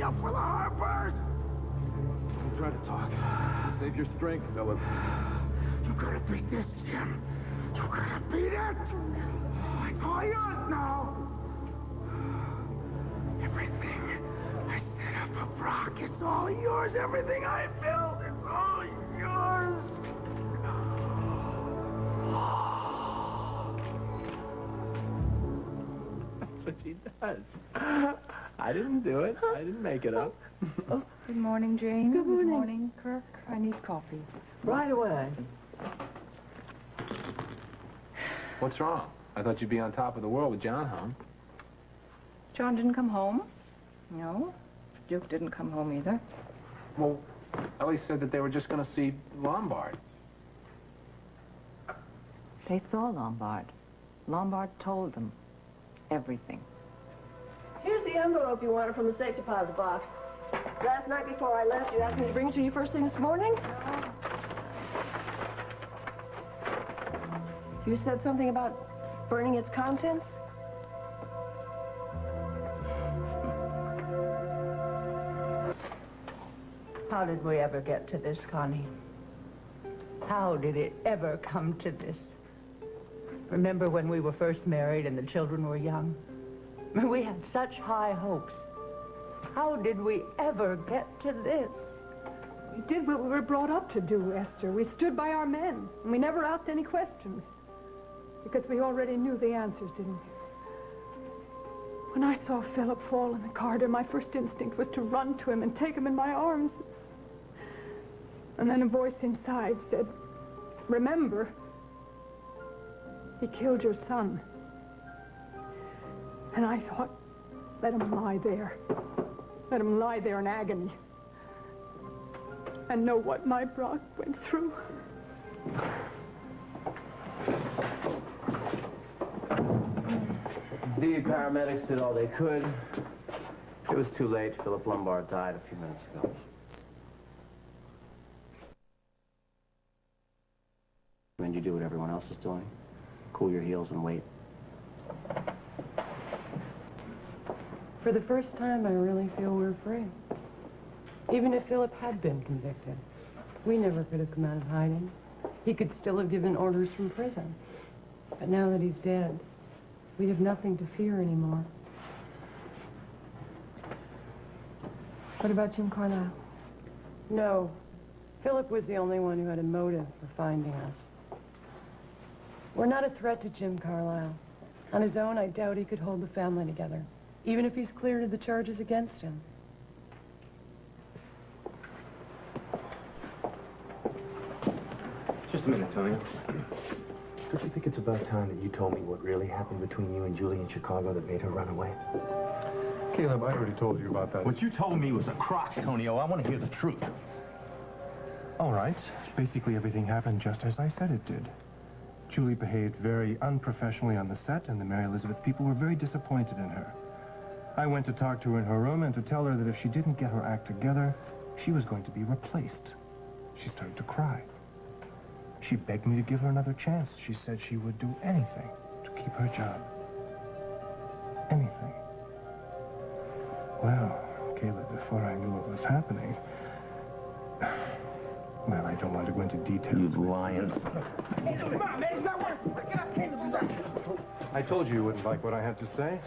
me up for the Harpers? Don't try to talk. Save your strength, Philip. You gotta beat this, Jim. You gotta beat it. It's all yours now. Everything I set up for Brock, it's all yours. Everything I built, it's all yours. That's what she does. I didn't do it. I didn't make it up. Oh, good morning, Jane. Good morning. Good morning, Kirk. I need coffee. Right away. What's wrong? I thought you'd be on top of the world with John home. John didn't come home? No. Duke didn't come home either. Well, Ellie said that they were just going to see Lombard. They saw Lombard. Lombard told them everything. Here's the envelope you wanted from the safe deposit box. Last night before I left, you asked me to bring it to you first thing this morning. You said something about burning its contents? How did we ever get to this, Connie? How did it ever come to this? Remember when we were first married and the children were young? We had such high hopes. How did we ever get to this? We did what we were brought up to do, Esther. We stood by our men, and we never asked any questions. Because we already knew the answers, didn't we? When I saw Philip fall in the corridor, my first instinct was to run to him and take him in my arms. And then a voice inside said, "Remember, he killed your son." And I thought, let him lie there. Let him lie there in agony. And know what my Brock went through. The paramedics did all they could. It was too late. Philip Lombard died a few minutes ago. And you do what everyone else is doing. Cool your heels and wait. For the first time, I really feel we're free. Even if Philip had been convicted, we never could have come out of hiding. He could still have given orders from prison. But now that he's dead, we have nothing to fear anymore. What about Jim Carlisle? No. Philip was the only one who had a motive for finding us. We're not a threat to Jim Carlisle. On his own, I doubt he could hold the family together, even if he's cleared of the charges against him. Just a minute, Tony. Don't you think it's about time that you told me what really happened between you and Julie in Chicago that made her run away? Caleb, I already told you about that. What you told me was a crock, Tonio. I want to hear the truth. All right. Basically, everything happened just as I said it did. Julie behaved very unprofessionally on the set, and the Mary Elizabeth people were very disappointed in her. I went to talk to her in her room and to tell her that if she didn't get her act together, she was going to be replaced. She started to cry. She begged me to give her another chance. She said she would do anything to keep her job. Anything. Well, Caleb, before I knew what was happening... Well, I don't want to go into details. You lion. I told you wouldn't like what I had to say.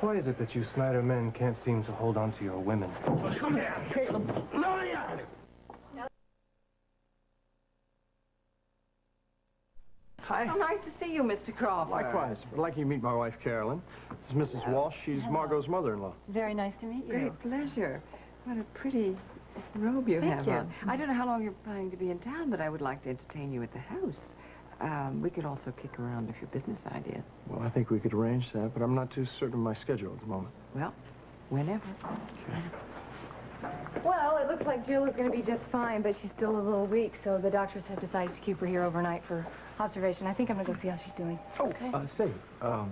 Why is it that you Snyder men can't seem to hold on to your women? Come here, Caleb. Lion! Hi. Oh, nice to see you, Mr. Crawford. Likewise. I'd like you to meet my wife, Carolyn. This is Mrs. Walsh. She's Margot's mother-in-law. Very nice to meet you. Great pleasure. What a pretty robe you have on. I don't know how long you're planning to be in town, but I would like to entertain you at the house. We could also kick around a few business ideas. Well, I think we could arrange that, but I'm not too certain of my schedule at the moment. Well, whenever. Okay. Well, it looks like Jill is going to be just fine, but she's still a little weak, so the doctors have decided to keep her here overnight for observation. I think I'm going to go see how she's doing. Oh, okay. Say, how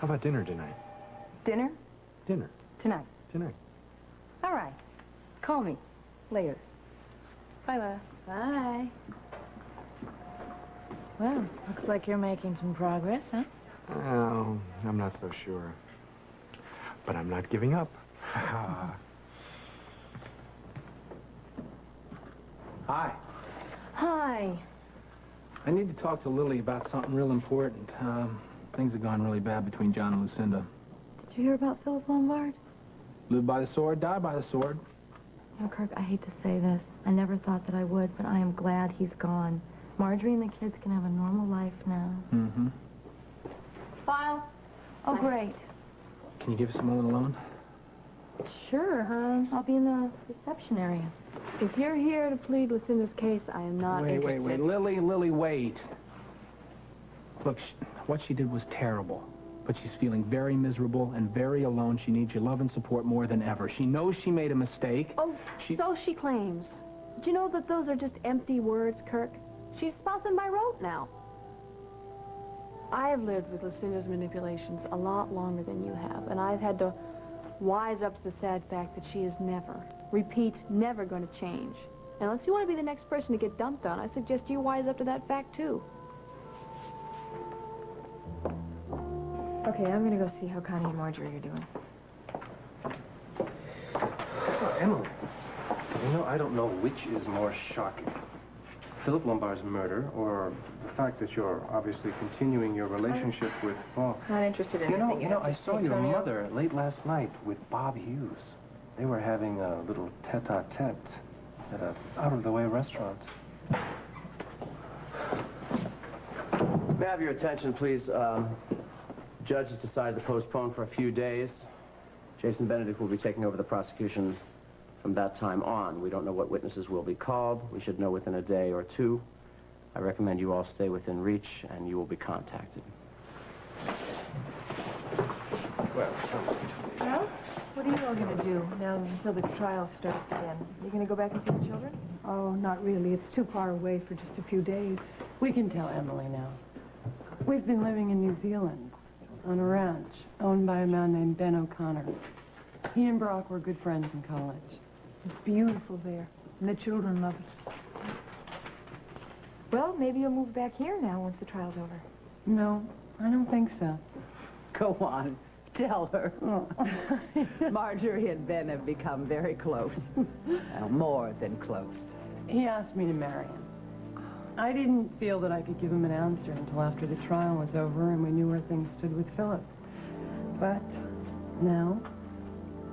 about dinner tonight? Dinner? Dinner. Tonight. Tonight. All right. Call me later. Bye, Lara. Bye. Well, looks like you're making some progress, huh? Well, I'm not so sure. But I'm not giving up. Hi. Hi. I need to talk to Lily about something real important. Things have gone really bad between John and Lucinda. Did you hear about Philip Lombard? Live by the sword, die by the sword. No, Kirk, I hate to say this. I never thought that I would, but I am glad he's gone. Marjorie and the kids can have a normal life now. Mm-hmm. File. Oh, great. Can you give us a moment alone? Sure, I'll be in the reception area. If you're here to plead Lucinda's case, I am not interested. Wait. Lily, wait. Look, what she did was terrible. But she's feeling very miserable and very alone. She needs your love and support more than ever. She knows she made a mistake. Oh, so she claims. Do you know that those are just empty words, Kirk? She's spousing my rope now. I have lived with Lucinda's manipulations a lot longer than you have, and I've had to wise up to the sad fact that she is never, repeat, never going to change. Unless you want to be the next person to get dumped on, I suggest you wise up to that fact, too. Okay, I'm going to go see how Connie and Marjorie are doing. Oh, Emily, you know, I don't know which is more shocking. Philip Lombard's murder, or the fact that you're obviously continuing your relationship with Paul. Not interested in You know, anything. I saw your mother late last night with Bob Hughes. They were having a little tete-a-tete at a out-of-the-way restaurant. May I have your attention, please? Judge has decided to postpone for a few days. Jason Benedict will be taking over the prosecution from that time on. We don't know what witnesses will be called. We should know within a day or two. I recommend you all stay within reach, and you will be contacted. Well, what are you all going to do now until the trial starts again? You going to go back and see the children? Oh, not really. It's too far away for just a few days. We can tell Emily now. We've been living in New Zealand on a ranch owned by a man named Ben O'Connor. He and Brock were good friends in college. It's beautiful there, and the children love it. Well, maybe you'll move back here now once the trial's over. No, I don't think so. Go on. Tell her. Oh. Marjorie and Ben have become very close. Well, more than close. He asked me to marry him. I didn't feel that I could give him an answer until after the trial was over and we knew where things stood with Philip. But now,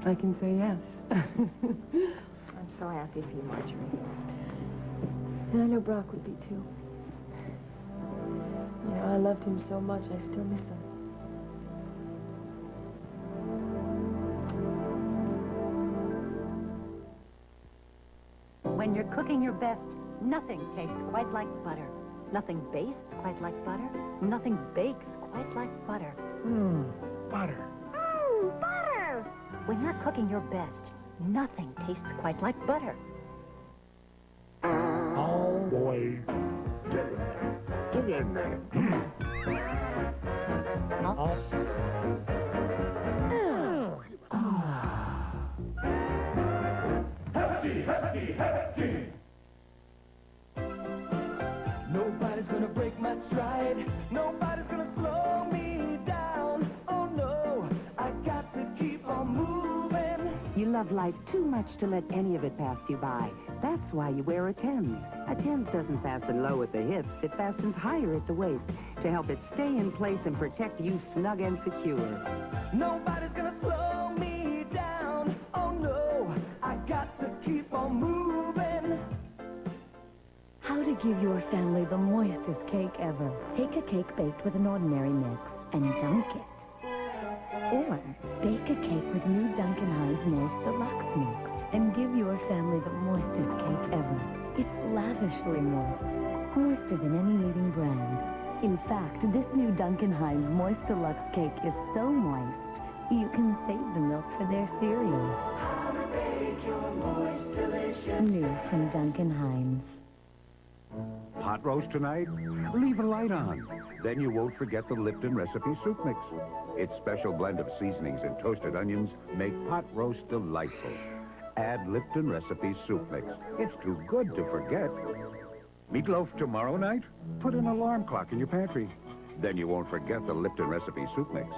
I can say yes. I'm so happy for you, Marjorie. And I know Brock would be, too. You know, I loved him so much, I still miss him. When you're cooking your best, nothing tastes quite like butter. Nothing bastes quite like butter. Nothing bakes quite like butter. Butter. Butter! When you're cooking your best, nothing tastes quite like butter. Always. Get in there. Hefty, hefty. Nobody's gonna break my stride. Nobody's gonna slow me down. Oh no, I got to keep on moving. You love life too much to let any of it pass you by. That's why you wear a Thames. A Thames doesn't fasten low at the hips. It fastens higher at the waist to help it stay in place and protect you snug and secure. Nobody's gonna slow me down. Oh no, I got to keep on moving. How to give your family the moistest cake ever. Take a cake baked with an ordinary mix and dunk it. Or bake a cake with new Duncan Hines Moist Deluxe Mix and give your family the moistest cake ever. It's lavishly moist, moister than any leading brand. In fact, this new Duncan Hines Moist Deluxe Cake is so moist, you can save the milk for their cereal. How to bake your moist, delicious. New from Duncan Hines. Pot roast tonight? Leave a light on. Then you won't forget the Lipton recipe soup mix. Its special blend of seasonings and toasted onions make pot roast delightful. Add Lipton recipe soup mix. It's too good to forget. Meatloaf tomorrow night? Put an alarm clock in your pantry. Then you won't forget the Lipton recipe soup mix.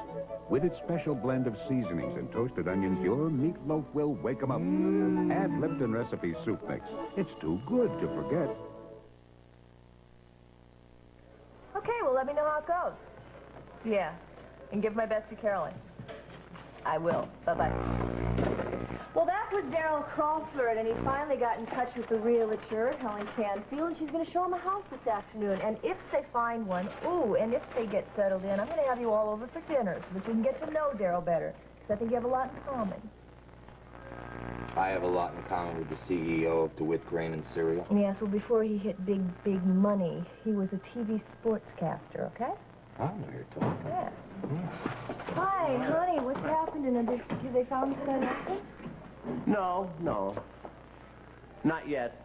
With its special blend of seasonings and toasted onions, your meatloaf will wake 'em up. Add Lipton Recipe Soup Mix. It's too good to forget. Okay, well, let me know how it goes. Yeah, and give my best to Carolyn. I will. Bye-bye. Well, that was Daryl Crawford, and he finally got in touch with the realtor, Helen Canfield, and she's going to show him a house this afternoon. And if they find one, and if they get settled in, I'm going to have you all over for dinner so that you can get to know Daryl better, because I think you have a lot in common. I have a lot in common with the CEO of DeWitt Grain and Cereal. Yes, well, before he hit big money, he was a TV sportscaster, okay? I know you're talking. Yeah. Hi, honey, what's happened? And have they found the son? No. Not yet.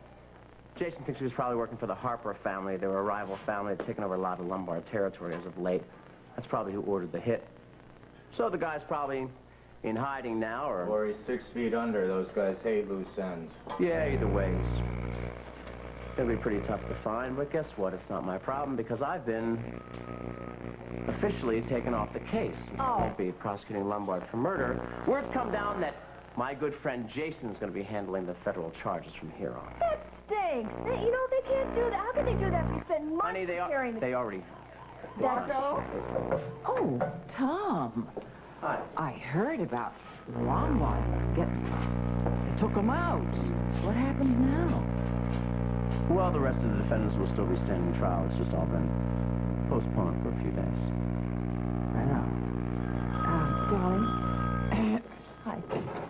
Jason thinks he was probably working for the Harper family. They were a rival family. They'd taken over a lot of Lombard territory as of late. That's probably who ordered the hit. So the guy's probably in hiding now, Or he's 6 feet under. Those guys hate loose ends. Yeah, either way, it'll be pretty tough to find, but guess what? It's not my problem because I've been officially taken off the case. I won't be prosecuting Lombard for murder. Word's come down that my good friend Jason's going to be handling the federal charges from here on. That stinks. They can't do that. How can they do that? We spend months carrying They already... That's so? Oh, Tom. Hi. I heard about Lombard. They took him out. What happens now? Well, the rest of the defendants will still be standing trial. It's just all been postponed for a few days. I know. Darling. Hi.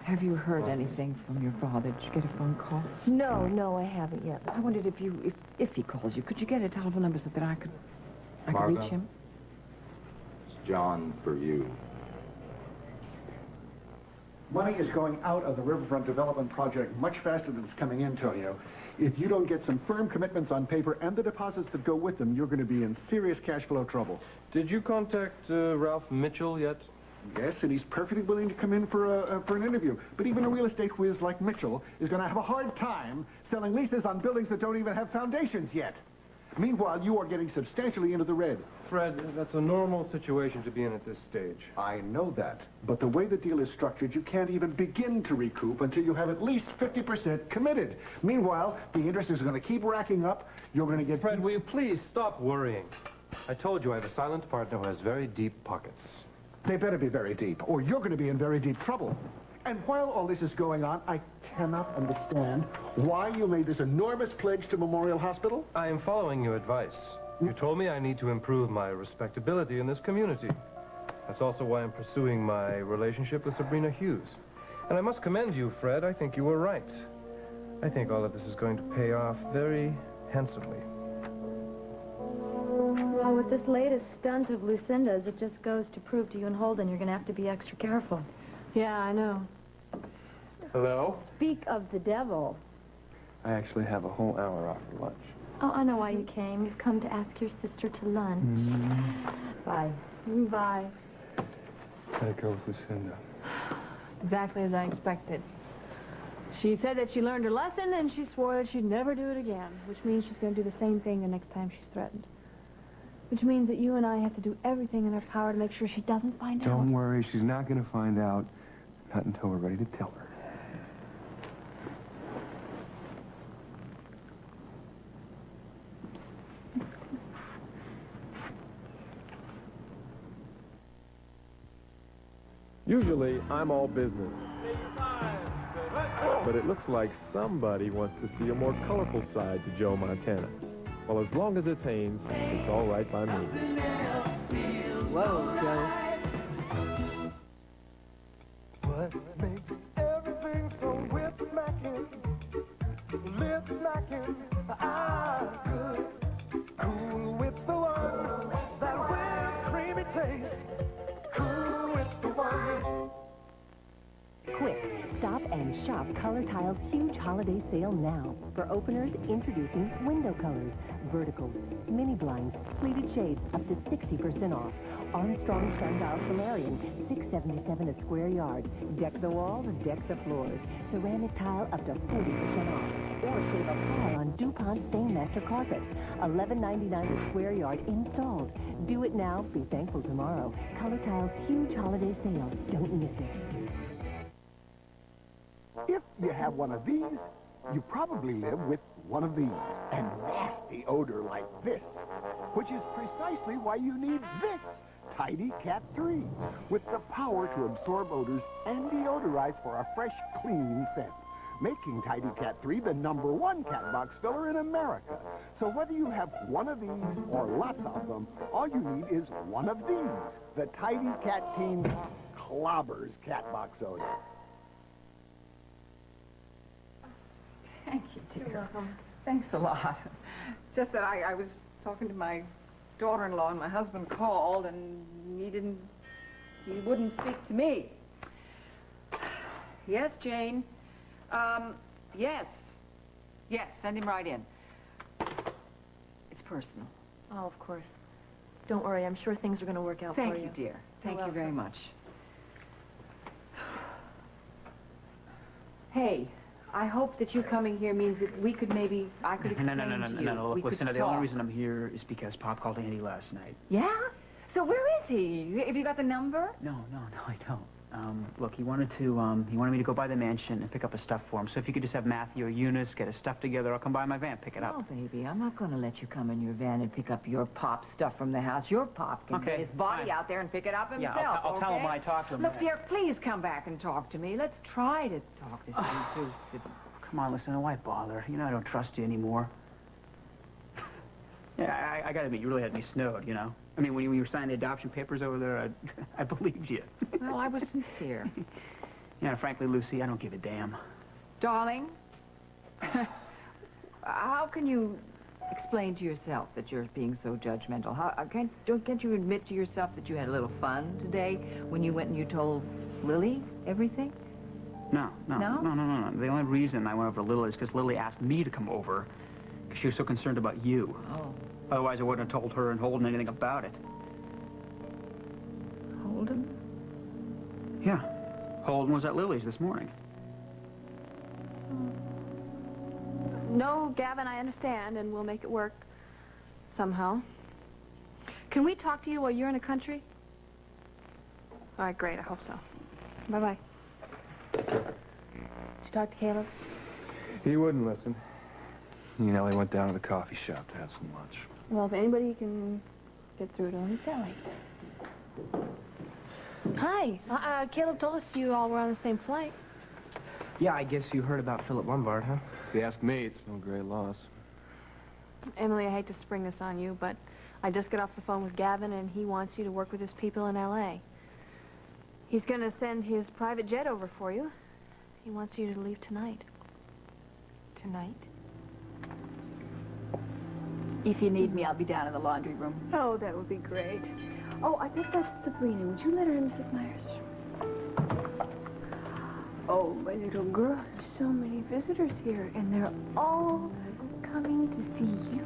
Have you heard anything from your father? Did you get a phone call? No, I haven't yet. I wondered if he calls you, could you get a telephone number so that I could reach him? It's John for you. Money is going out of the Riverfront Development Project much faster than it's coming in, Tonio. If you don't get some firm commitments on paper and the deposits that go with them, you're going to be in serious cash flow trouble. Did you contact Ralph Mitchell yet? Yes, and he's perfectly willing to come in for an interview. But even a real estate whiz like Mitchell is going to have a hard time selling leases on buildings that don't even have foundations yet. Meanwhile, you are getting substantially into the red. Fred, that's a normal situation to be in at this stage. I know that. But the way the deal is structured, you can't even begin to recoup until you have at least 50% committed. Meanwhile, the interest is going to keep racking up. You're going to get... Fred, will you please stop worrying? I told you I have a silent partner who has very deep pockets. They better be very deep, or you're going to be in very deep trouble. And while all this is going on, I cannot understand why you made this enormous pledge to Memorial Hospital. I am following your advice. You told me I need to improve my respectability in this community. That's also why I'm pursuing my relationship with Sabrina Hughes. And I must commend you, Fred. I think you were right. I think all of this is going to pay off very handsomely. Well, with this latest stunt of Lucinda's, it just goes to prove to you and Holden you're going to have to be extra careful. Yeah, I know. Hello? Speak of the devil. I actually have a whole hour off for lunch. Oh, I know why you came. You've come to ask your sister to lunch. Bye. Bye. How'd it go with Lucinda? Exactly as I expected. She said that she learned her lesson, and she swore that she'd never do it again, which means she's going to do the same thing the next time she's threatened. Which means that you and I have to do everything in our power to make sure she doesn't find out. Don't worry, she's not going to find out. Not until we're ready to tell her. Usually, I'm all business. But it looks like somebody wants to see a more colorful side to Joe Montana. Well, as long as it's Haynes, it's all right by me. Whoa, Joe. What makes everything so whip-smacking, lip-smacking, good, cool with the one, that whipped creamy taste, cool with the one. Quick, stop and shop Color Tile's huge holiday sale now. For openers, introducing window colors, verticals, mini blinds, pleated shades up to 60% off. Armstrong Sundial Solarium, $677 a square yard. Deck the walls, deck the floors. Ceramic tile up to 40% off. Or save a pile on DuPont Stainmaster carpet. $11.99 a square yard installed. Do it now, be thankful tomorrow. Color Tile's huge holiday sale. Don't miss it. If you have one of these, you probably live with one of these. A nasty odor like this, which is precisely why you need this Tidy Cat 3, with the power to absorb odors and deodorize for a fresh, clean scent, making Tidy Cat 3 the #1 cat box filler in America. So whether you have one of these or lots of them, all you need is one of these. The Tidy Cat team clobbers cat box odor. Thank you, dear. You're welcome. Thanks a lot. Just that I was talking to my daughter-in-law and my husband called and he wouldn't speak to me. Yes, Jane? Yes, send him right in. It's personal. Oh, of course. Don't worry, I'm sure things are going to work out for you. Thank you, dear. Thank you very much. Hey, I hope that you coming here means that I could explain to you. No. Look, listen, the only reason I'm here is because Pop called Andy last night. Yeah? So where is he? Have you got the number? No, I don't. Look, he wanted me to go by the mansion and pick up his stuff for him. So if you could just have Matthew or Eunice get his stuff together, I'll come by my van, pick it up. Oh, baby, I'm not going to let you come in your van and pick up your Pop stuff from the house. Your Pop can get his body out there and pick it up himself, Yeah, I'll tell him when I talk to him. Look, dear, please come back and talk to me. Let's try to talk this thing through. Come on, listen, why bother? You know I don't trust you anymore. Yeah, I gotta admit, you really had me snowed, you know? I mean, when you were signing the adoption papers over there, I believed you. Well, I was sincere. Yeah, frankly, Lucy, I don't give a damn. Darling, how can you explain to yourself that you're being so judgmental? Can't you admit to yourself that you had a little fun today when you went and you told Lily everything? No. The only reason I went over to Lily is because Lily asked me to come over because she was so concerned about you. Oh. Otherwise, I wouldn't have told her and Holden anything about it. Holden? Yeah. Holden was at Lily's this morning. No, Gavin, I understand, and we'll make it work somehow. Can we talk to you while you're in the country? All right, great. I hope so. Bye-bye. Did you talk to Caleb? He wouldn't listen. You know, he went down to the coffee shop to have some lunch. Well, if anybody can get through to him, it's Ellie. Hi. Caleb told us you all were on the same flight. Yeah, I guess you heard about Philip Lombard, huh? If you ask me, it's no great loss. Emily, I hate to spring this on you, but I just got off the phone with Gavin, and he wants you to work with his people in L.A. He's going to send his private jet over for you. He wants you to leave tonight. Tonight? If you need me, I'll be down in the laundry room. Oh, that would be great. Oh, I think that's Sabrina. Would you let her in, Mrs. Myers? Oh, my little girl, there's so many visitors here, and they're all coming to see you.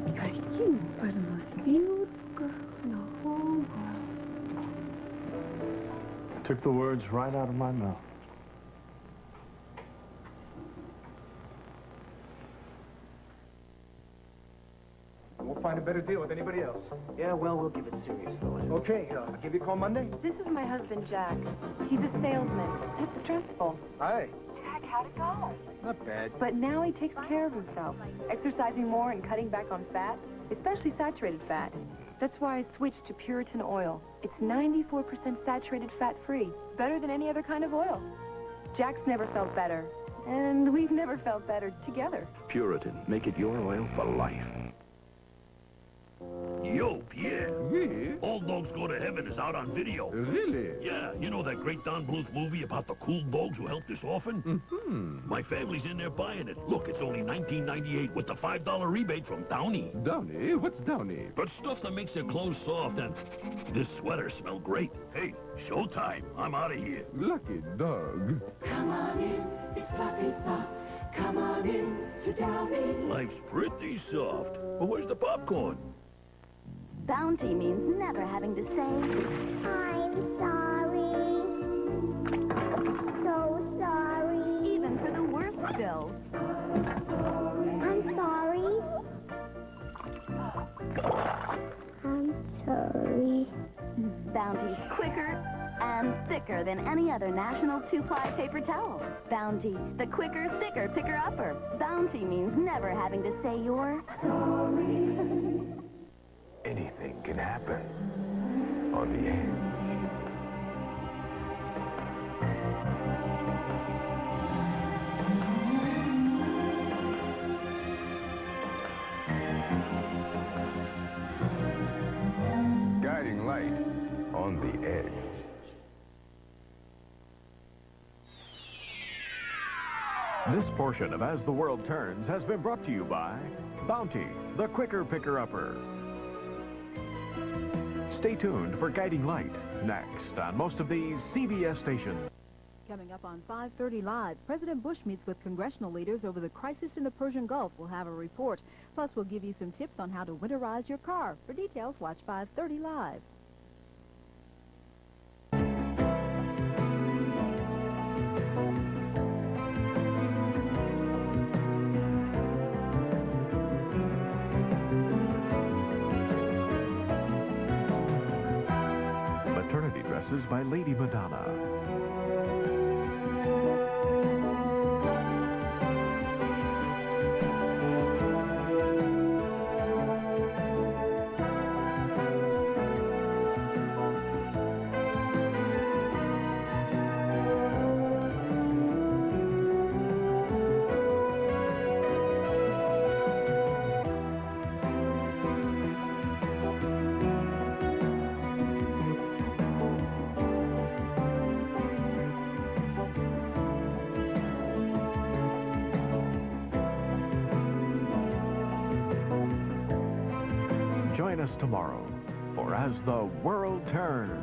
Because you are the most beautiful girl in the whole world. Took the words right out of my mouth. We'll find a better deal with anybody else. Yeah, well, we'll give it serious, though. Okay, I'll give you a call Monday. This is my husband, Jack. He's a salesman. That's stressful. Hi. Jack, how'd it go? Not bad. But now he takes care of himself, exercising more and cutting back on fat, especially saturated fat. That's why I switched to Puritan oil. It's 94% saturated fat-free, better than any other kind of oil. Jack's never felt better, and we've never felt better together. Puritan, make it your oil for life. Yo, Pierre. Yeah? All Dogs Go to Heaven is out on video. Really? Yeah, you know that great Don Bluth movie about the cool dogs who helped this orphan? Mm-hmm. My family's in there buying it. Look, it's only $19.98 with the $5 rebate from Downy. Downy? What's Downy? But stuff that makes their clothes soft, and this sweater smells great. Hey, showtime. I'm out of here. Lucky dog. Come on in, it's fluffy soft. Come on in to Downy. Life's pretty soft. But where's the popcorn? Bounty means never having to say, I'm sorry. So sorry. Even for the worst spills. I'm sorry. I'm sorry. Bounty's quicker and thicker than any other national 2-ply paper towel. Bounty, the quicker, thicker picker-upper. Bounty means never having to say you're sorry. Anything can happen on the edge. Guiding light on the edge. This portion of As the World Turns has been brought to you by Bounty, the quicker picker-upper. Stay tuned for Guiding Light, next on most of these CBS stations. Coming up on 5:30 Live, President Bush meets with congressional leaders over the crisis in the Persian Gulf. We'll have a report. Plus, we'll give you some tips on how to winterize your car. For details, watch 5:30 Live. Maternity dresses by Lady Madonna. Join us tomorrow for As the World Turns.